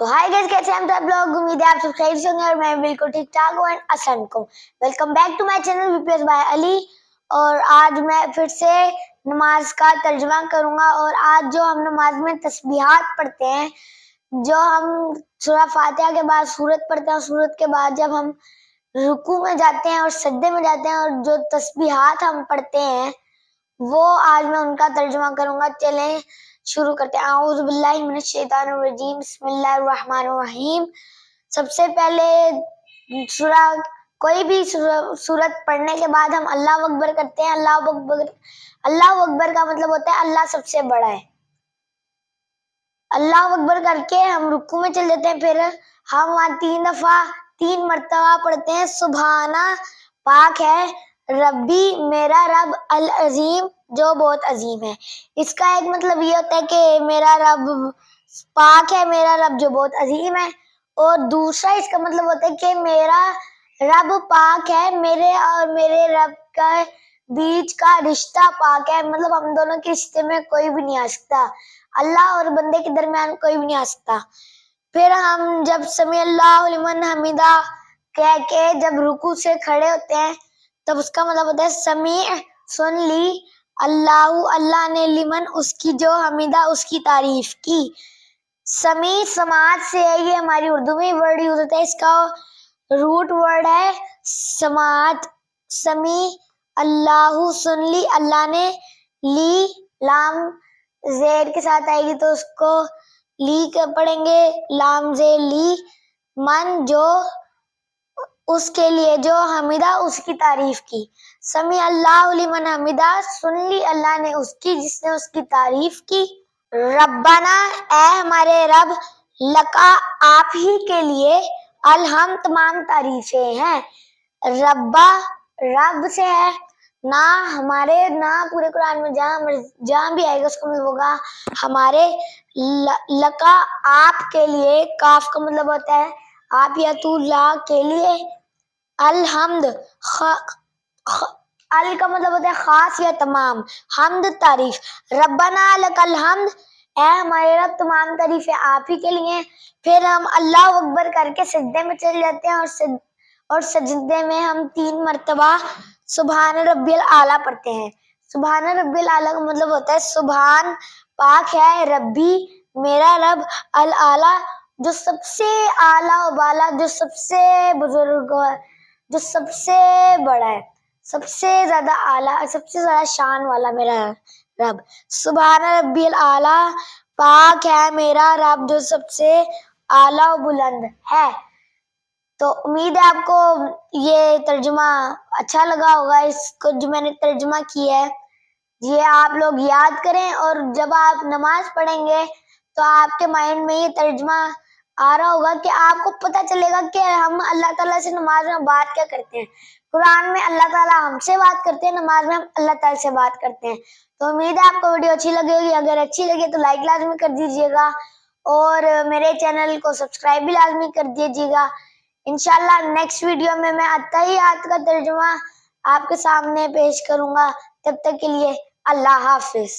तो hi guys, कैसे हैं हम सब लोग। उम्मीद है आप सब खैर से होंगे और मैं बिल्कुल ठीक ठाक हूँ एंड अस्सलाम वालेकुम। Welcome back to my channel VPS by Ali. और आज मैं फिर से नमाज का तर्जुमा करूंगा। और आज जो हम नमाज में तस्बीहात पढ़ते हैं, जो हम सूरह फातिहा के बाद सूरत पढ़ते हैं, सूरत के बाद जब हम रुकू में जाते हैं और सजदे में जाते हैं, और जो तस्बीहात हम पढ़ते हैं वो आज मैं उनका तर्जुमा करूंगा। चलें शुरू करते हैं। आऊज़ु बिल्लाहि मिनश शैतानिर रजीम, बिस्मिल्लाहिर रहमानिर रहीम। सबसे पहले कोई भी सूरत पढ़ने के बाद हम अल्लाह अकबर करते हैं। अल्लाह अकबर का मतलब होता है अल्लाह सबसे बड़ा है। अल्लाह अकबर करके हम रुकू में चले जाते हैं। फिर हम वहाँ 3 मरतबा पढ़ते हैं सुभाना, पाक है रब्बी, मेरा रब, अल अजीम, जो बहुत अजीम है। इसका एक मतलब ये होता है कि मेरा रब पाक है, मेरा रब जो बहुत अजीम है। और दूसरा इसका मतलब होता है कि मेरा रब पाक है, मेरे और मेरे रब का बीच का रिश्ता पाक है। मतलब हम दोनों के रिश्ते में कोई भी नहीं आ सकता, अल्लाह और बंदे के दरमियान कोई भी नहीं आ सकता। फिर हम जब समी अल्लाहु लिमन हमीदा कह के जब रुकू से खड़े होते हैं, तब उसका मतलब होता है समी, सुन ली, अल्लाहु, अल्लाह ने, लिमन, उसकी, जो हमीदा, उसकी तारीफ की। समी समाज से है, ये हमारी उर्दू में वर्ड यूज होता है। इसका रूट वर्ड है समात। समी, अल्लाहु, सुन ली, अल्लाह ने, ली, लाम जेर के साथ आएगी तो उसको ली कर पढ़ेंगे, लाम जे ली, मन, जो, उसके लिए, जो, हमीदा, उसकी तारीफ की। समी अल्लाहु लिमन हमीदा, सुन ली अल्लाह ने उसकी, जिसने उसकी तारीफ की। रब्बाना, ऐ हमारे रब, लका, आप ही के लिए, अलहम, तमाम तारीफें हैं। रब्बा, रब से है, ना हमारे, ना पूरे कुरान में जहां भी आएगा उसका मतलब होगा हमारे। लका, आप के लिए, काफ का मतलब होता है आप या तू, ला के लिए, अलहम्द, अल का मतलब होता है खास या तमाम, हमद तारीफ। रब्बना लकल हम्द, ऐ हमारे रब, तमाम तारीफें आप ही के लिए। फिर हम अल्लाह अकबर करके सजदे में चले जाते हैं और सजदे में हम 3 मरतबा सुभान रब्बिल आला पढ़ते हैं। सुभान रब्बिल आला का मतलब होता है सुभान, पाक है, रब्बी, मेरा रब, अल आला, जो सबसे आला और बाला, जो सबसे बुजुर्ग, जो सबसे बड़ा है, सबसे ज्यादा आला, सबसे ज्यादा शान वाला मेरा रब। सुभान रब्बिल आला, पाक है मेरा रब जो सबसे आला और बुलंद है। तो उम्मीद है आपको ये तर्जुमा अच्छा लगा होगा। इसको जो मैंने तर्जुमा किया है ये आप लोग याद करें, और जब आप नमाज पढ़ेंगे तो आपके माइंड में ये तर्जुमा आ रहा होगा कि आपको पता चलेगा कि हम अल्लाह ताला से नमाज में बात क्या करते हैं। कुरान में अल्लाह ताला हमसे बात करते हैं, नमाज में हम अल्लाह ताला से बात करते हैं। तो उम्मीद है आपको वीडियो अच्छी लगेगी। अगर अच्छी लगे तो लाइक लाजमी कर दीजिएगा और मेरे चैनल को सब्सक्राइब भी लाजमी कर दीजिएगा। इंशाल्लाह नेक्स्ट वीडियो में मैं अत्तहियात का तर्जुमा आपके सामने पेश करूंगा। तब तक के लिए अल्लाह हाफिज।